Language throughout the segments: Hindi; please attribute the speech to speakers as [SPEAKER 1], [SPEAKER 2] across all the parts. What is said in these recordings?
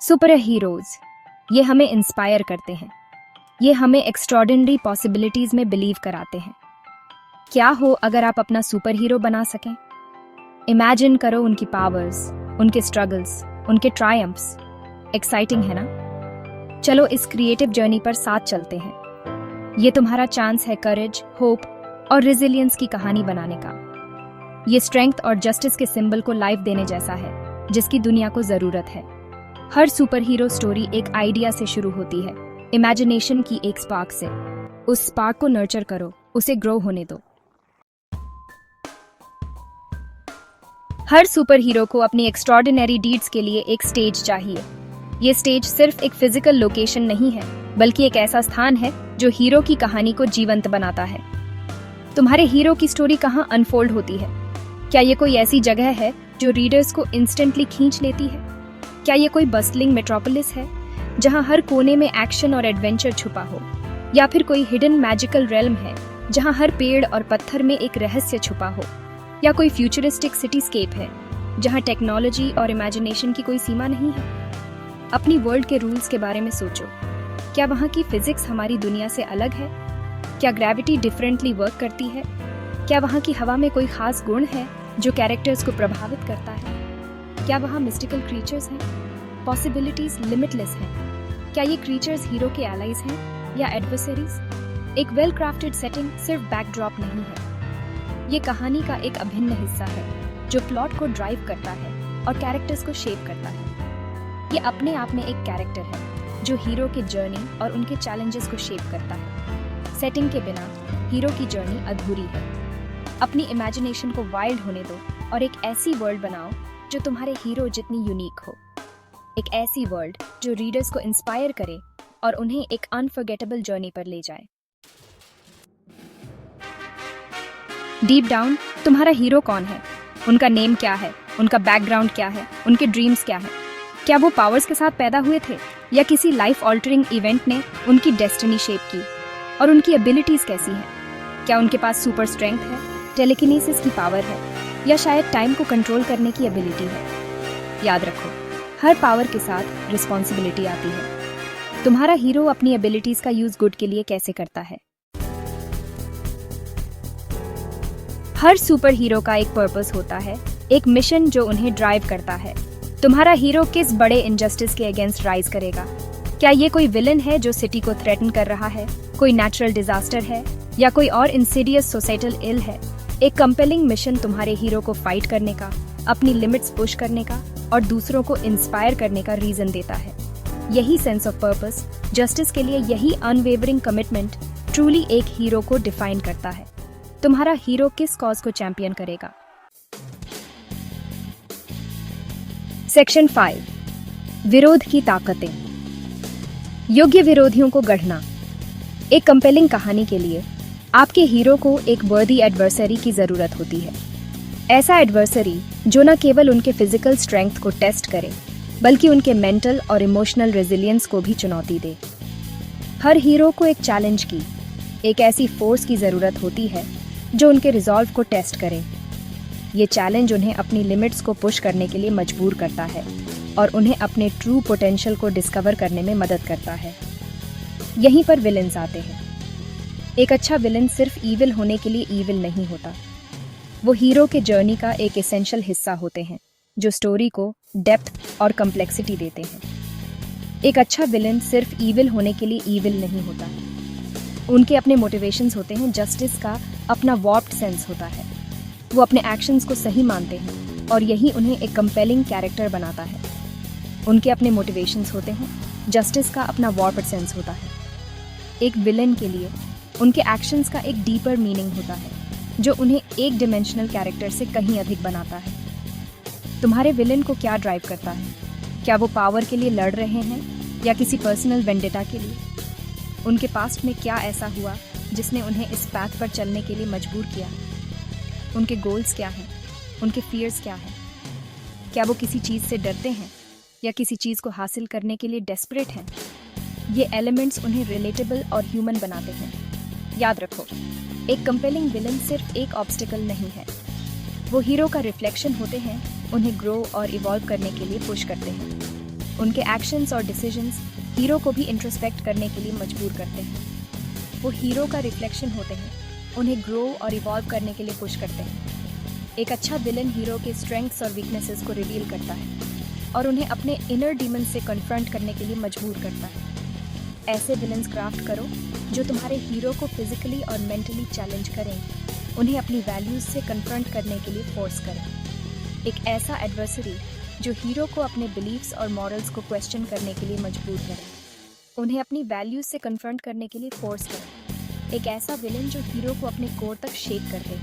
[SPEAKER 1] सुपर हीरोज ये हमें इंस्पायर करते हैं। ये हमें एक्स्ट्रॉर्डिनरी पॉसिबिलिटीज में बिलीव कराते हैं। क्या हो अगर आप अपना सुपर हीरो बना सकें? इमेजिन करो उनकी पावर्स, उनके स्ट्रगल्स, उनके ट्रायम्फ्स। एक्साइटिंग है ना? चलो इस क्रिएटिव जर्नी पर साथ चलते हैं। ये तुम्हारा चांस है करेज, होप और रेजिलियंस की कहानी बनाने का। ये स्ट्रेंथ और जस्टिस के सिंबल को लाइफ देने जैसा है, जिसकी दुनिया को जरूरत है। हर सुपर हीरो स्टोरी एक आइडिया से शुरू होती है, इमेजिनेशन की एक स्पार्क से। उस स्पार्क को नर्चर करो, उसे ग्रो होने दो। हर सुपर हीरो को अपनी एक्स्ट्रॉर्डिनरी डीड्स के लिए एक स्टेज चाहिए। ये स्टेज सिर्फ एक फिजिकल लोकेशन नहीं है, बल्कि एक ऐसा स्थान है जो हीरो की कहानी को जीवंत बनाता है। तुम्हारे हीरो की स्टोरी कहाँ अनफोल्ड होती है? क्या ये कोई ऐसी जगह है जो रीडर्स को इंस्टेंटली खींच लेती है? क्या ये कोई बस्टलिंग मेट्रोपोलिस है जहां हर कोने में एक्शन और एडवेंचर छुपा हो? या फिर कोई हिडन मैजिकल रेल्म है जहां हर पेड़ और पत्थर में एक रहस्य छुपा हो? या कोई फ्यूचरिस्टिक सिटीस्केप है जहां टेक्नोलॉजी और इमेजिनेशन की कोई सीमा नहीं है? अपनी वर्ल्ड के रूल्स के बारे में सोचो। क्या वहां की फिजिक्स हमारी दुनिया से अलग है? क्या ग्रेविटी डिफरेंटली वर्क करती है? क्या वहां की हवा में कोई खास गुण है जो कैरेक्टर्स को प्रभावित करता है? क्या वहाँ मिस्टिकल क्रीचर्स हैं? पॉसिबिलिटीज लिमिटलेस हैं। क्या ये क्रीचर्स हीरो के एलाइज हैं या एडवर्सरीज? एक वेल क्राफ्टेड सेटिंग सिर्फ बैकड्रॉप नहीं है, ये कहानी का एक अभिन्न हिस्सा है जो प्लॉट को ड्राइव करता है और कैरेक्टर्स को शेप करता है। ये अपने आप में एक कैरेक्टर है जो हीरो के जर्नी और उनके चैलेंजेस को शेप करता है। सेटिंग के बिना हीरो की जर्नी अधूरी है। अपनी इमेजिनेशन को वाइल्ड होने दो और एक ऐसी वर्ल्ड बनाओ जो तुम्हारे हीरो जितनी यूनिक हो। एक ऐसी वर्ल्ड जो रीडर्स को इंस्पायर करे और उन्हें एक अनफॉरगेटेबल जर्नी पर ले जाए। डीप डाउन तुम्हारा हीरो कौन है? उनका नेम क्या है? उनका बैकग्राउंड क्या है? उनके ड्रीम्स क्या है? क्या वो पावर्स के साथ पैदा हुए थे या किसी लाइफ ऑल्टरिंग इवेंट ने उनकी डेस्टिनी शेप की? और उनकी एबिलिटीज कैसी हैं? क्या उनके पास सुपर स्ट्रेंथ है, टेलीकिनेसिस की पावर है, या शायद टाइम को कंट्रोल करने की एबिलिटी है? याद रखो, हर पावर के साथ रिस्पॉन्सिबिलिटी आती है। तुम्हारा हीरो अपनी एबिलिटीज का यूज गुड के लिए कैसे करता है? हर सुपर हीरो का एक पर्पस होता है, एक मिशन जो उन्हें ड्राइव करता है। तुम्हारा हीरो किस बड़े इनजस्टिस के अगेंस्ट राइज करेगा? क्या ये कोई विलन है जो सिटी को थ्रेटन कर रहा है, कोई नेचुरल डिजास्टर है, या कोई और इंसीडियस सोसाइटल इल है? एक कंपेलिंग मिशन तुम्हारे हीरो को फाइट करने का, अपनी लिमिट्स पुश करने का और दूसरों को इंस्पायर करने का रीजन देता है। यही सेंस ऑफ पर्पस, जस्टिस के लिए यही अनवेवरिंग कमिटमेंट ट्रूली एक हीरो को डिफाइन करता है। तुम्हारा हीरो किस कॉज को चैंपियन करेगा? सेक्शन 5, विरोध की ताकतें। योग्य विरोधियों को गढ़ना। एक कंपेलिंग कहानी के लिए आपके हीरो को एक वर्दी एडवर्सरी की जरूरत होती है। ऐसा एडवर्सरी जो न केवल उनके फिजिकल स्ट्रेंथ को टेस्ट करे, बल्कि उनके मेंटल और इमोशनल रेजिलियंस को भी चुनौती दे। हर हीरो को एक चैलेंज की, एक ऐसी फोर्स की जरूरत होती है जो उनके रिजॉल्व को टेस्ट करे। ये चैलेंज उन्हें अपनी लिमिट्स को पुश करने के लिए मजबूर करता है और उन्हें अपने ट्रू पोटेंशियल को डिस्कवर करने में मदद करता है। यहीं पर विलेंस आते हैं। एक अच्छा विलन सिर्फ ईविल होने के लिए ईविल नहीं होता। वो हीरो के जर्नी का एक एसेंशियल हिस्सा होते हैं जो स्टोरी को डेप्थ और कम्प्लेक्सिटी देते हैं। एक अच्छा विलन सिर्फ ईविल होने के लिए ईविल नहीं होता। उनके अपने मोटिवेशंस होते हैं। जस्टिस का अपना वॉर्प्ड सेंस होता है। वो अपने एक्शंस को सही मानते हैं और यही उन्हें एक कंपेलिंग कैरेक्टर बनाता है। उनके अपने मोटिवेशंस होते हैं। जस्टिस का अपना वॉर्प्ड सेंस होता है। एक विलन के लिए उनके एक्शंस का एक डीपर मीनिंग होता है जो उन्हें एक डिमेंशनल कैरेक्टर से कहीं अधिक बनाता है। तुम्हारे विलन को क्या ड्राइव करता है? क्या वो पावर के लिए लड़ रहे हैं या किसी पर्सनल वेंडेटा के लिए? उनके पास्ट में क्या ऐसा हुआ जिसने उन्हें इस पैथ पर चलने के लिए मजबूर किया? उनके गोल्स क्या हैं? उनके फियर्स क्या हैं? क्या वो किसी चीज़ से डरते हैं या किसी चीज़ को हासिल करने के लिए डेस्परेट हैं? ये एलिमेंट्स उन्हें रिलेटेबल और ह्यूमन बनाते हैं। याद रखो, एक कंपेलिंग विलन सिर्फ एक ऑब्स्टिकल नहीं है। वो हीरो का रिफ्लेक्शन होते हैं, उन्हें ग्रो और इवॉल्व करने के लिए पुश करते हैं। उनके एक्शंस और डिसीजंस हीरो को भी इंट्रोस्पेक्ट करने के लिए मजबूर करते हैं। वो हीरो का रिफ्लेक्शन होते हैं, उन्हें ग्रो और इवॉल्व करने के लिए पुश करते हैं। एक अच्छा विलन हीरो के स्ट्रेंथ्स और वीकनेसेस को रिवील करता है और उन्हें अपने इनर डीमन से कन्फ्रंट करने के लिए मजबूर करता है। ऐसे विलन्स क्राफ्ट करो जो तुम्हारे हीरो को फिजिकली और मेंटली चैलेंज करें, उन्हें अपनी वैल्यूज से कन्फ्रंट करने के लिए फोर्स करें। एक ऐसा एडवर्सरी जो हीरो को अपने बिलीव्स और मॉरल्स को क्वेश्चन करने के लिए मजबूर करे, उन्हें अपनी वैल्यूज से कन्फ्रंट करने के लिए फोर्स करे। एक ऐसा विलन जो हीरो को अपने कोर तक शेक कर दे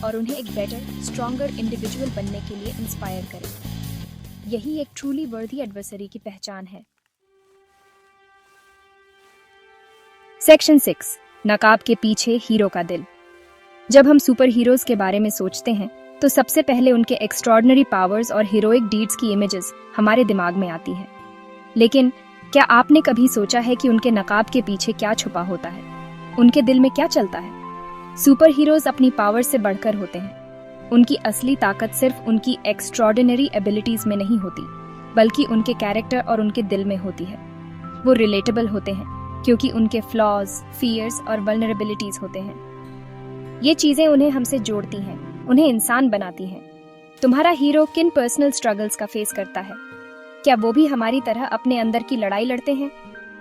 [SPEAKER 1] और उन्हें एक बेटर, स्ट्रॉन्गर इंडिविजुअल बनने के लिए इंस्पायर करे। यही एक ट्रूली वर्दी एडवर्सरी की पहचान है। सेक्शन 6, नकाब के पीछे हीरो का दिल। जब हम सुपर हीरोज के बारे में सोचते हैं तो सबसे पहले उनके एक्स्ट्रॉर्डिनरी पावर्स और हीरोइक डीड्स की इमेजेस हमारे दिमाग में आती है। लेकिन क्या आपने कभी सोचा है कि उनके नकाब के पीछे क्या छुपा होता है? उनके दिल में क्या चलता है? सुपर हीरोज अपनी पावर से बढ़कर होते हैं। उनकी असली ताकत सिर्फ उनकी एक्स्ट्रॉर्डिनरी एबिलिटीज में नहीं होती, बल्कि उनके कैरेक्टर और उनके दिल में होती है। वो रिलेटेबल होते हैं क्योंकि उनके फ्लॉज, फियर्स और वल्नरेबिलिटीज होते हैं। ये चीजें उन्हें हमसे जोड़ती हैं, उन्हें इंसान बनाती हैं। तुम्हारा हीरो किन पर्सनल स्ट्रगल्स का फेस करता है? क्या वो भी हमारी तरह अपने अंदर की लड़ाई लड़ते हैं?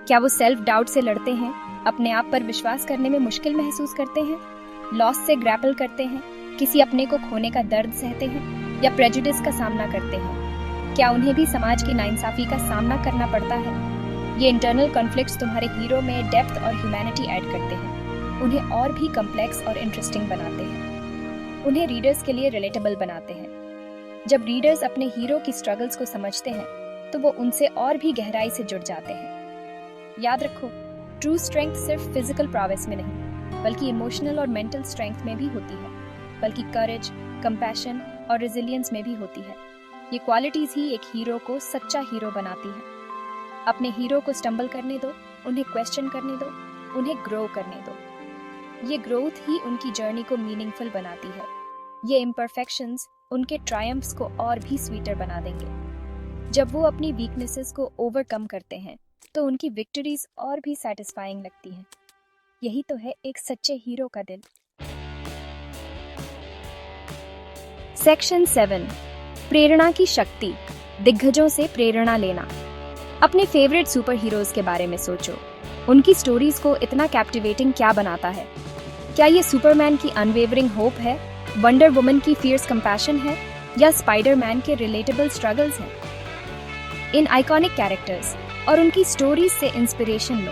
[SPEAKER 1] क्या वो सेल्फ डाउट से लड़ते हैं, अपने आप पर विश्वास करने में मुश्किल महसूस करते हैं, लॉस से ग्रैपल करते हैं, किसी अपने को खोने का दर्द सहते हैं या प्रेजुडिस का सामना करते हैं? क्या उन्हें भी समाज की नाइंसाफी का सामना करना पड़ता है? ये इंटरनल कॉन्फ्लिक्ट्स तुम्हारे हीरो में डेप्थ और ह्यूमैनिटी ऐड करते हैं, उन्हें और भी कॉम्प्लेक्स और इंटरेस्टिंग बनाते हैं, उन्हें रीडर्स के लिए रिलेटेबल बनाते हैं। जब रीडर्स अपने हीरो की स्ट्रगल्स को समझते हैं तो वो उनसे और भी गहराई से जुड़ जाते हैं। याद रखो, ट्रू स्ट्रेंथ सिर्फ फिजिकल प्रोवेस में नहीं, बल्कि इमोशनल और मेंटल स्ट्रेंथ में भी होती है, बल्कि करेज, कंपैशन और रेजिलियंस में भी होती है। ये क्वालिटीज ही एक हीरो को सच्चा हीरो बनाती है। अपने हीरो को स्टम्बल करने दो, उन्हें क्वेश्चन करने दो, उन्हें ग्रो करने दो। ये ग्रोथ ही उनकी जर्नी को मीनिंगफुल बनाती है। ये इम्परफेक्शंस उनके ट्रायम्फ्स को और भी स्वीटर बना देंगे। जब वो अपनी वीकनेसेस को ओवरकम करते हैं तो उनकी विक्ट्रीज और भी सैटिस्फाइंग लगती हैं। यही तो है एक सच्चे हीरो का दिल। सेक्शन 7, प्रेरणा की शक्ति, दिग्गजों से प्रेरणा लेना। अपने फेवरेट सुपर हीरोज के बारे में सोचो। उनकी स्टोरीज को इतना कैप्टिवेटिंग क्या बनाता है? क्या ये सुपरमैन की अनवेवरिंग होप है, वंडर वुमन की फियर्स कंपैशन है, या स्पाइडरमैन के रिलेटेबल स्ट्रगल्स हैं? इन आइकॉनिक कैरेक्टर्स और उनकी स्टोरीज से इंस्पिरेशन लो।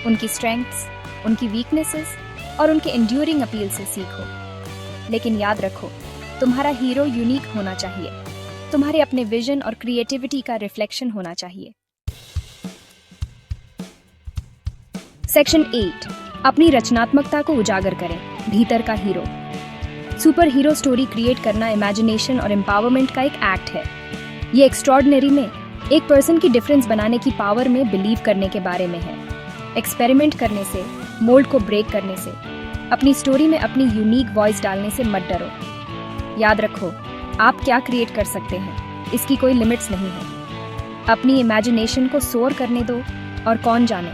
[SPEAKER 1] उनकी स्ट्रेंथ्स, उनकी वीकनेसेस और उनके एंड्यूरिंग अपील से सीखो। लेकिन याद रखो, तुम्हारा हीरो यूनिक होना चाहिए। तुम्हारे अपने विजन और क्रिएटिविटी का रिफ्लेक्शन होना चाहिए। सेक्शन 8, अपनी रचनात्मकता को उजागर करें, भीतर का hero. Super hero story create करना इमेजिनेशन और एम्पावरमेंट का एक एक्ट है। ये एक्स्ट्रॉर्डिनरी में एक पर्सन की डिफरेंस बनाने की पावर में बिलीव करने के बारे में है। एक्सपेरिमेंट करने से, मोल्ड को ब्रेक करने से, अपनी स्टोरी में अपनी यूनिक वॉइस डालने से मत डरो। याद रखो, आप क्या क्रिएट कर सकते हैं, इसकी कोई लिमिट्स नहीं है। अपनी इमेजिनेशन को सोर करने दो और कौन जाने,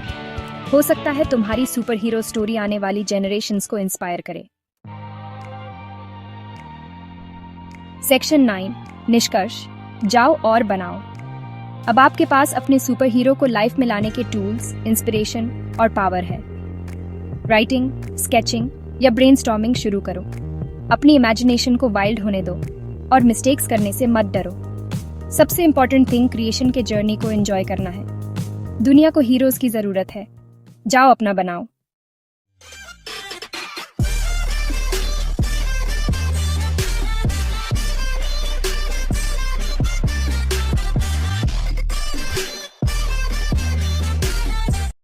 [SPEAKER 1] हो सकता है तुम्हारी सुपर हीरो स्टोरी आने वाली जेनरेशंस को इंस्पायर करे। सेक्शन 9, निष्कर्ष, जाओ और बनाओ। अब आपके पास अपने सुपर हीरो को लाइफ में लाने के टूल्स, इंस्पिरेशन और पावर है। राइटिंग, स्केचिंग या ब्रेनस्टॉर्मिंग शुरू करो। अपनी इमेजिनेशन को वाइल्ड होने दो और मिस्टेक्स करने से मत डरो। सबसे इंपॉर्टेंट थिंग क्रिएशन के जर्नी को एंजॉय करना है। दुनिया को हीरोज की जरूरत है। जाओ अपना बनाओ।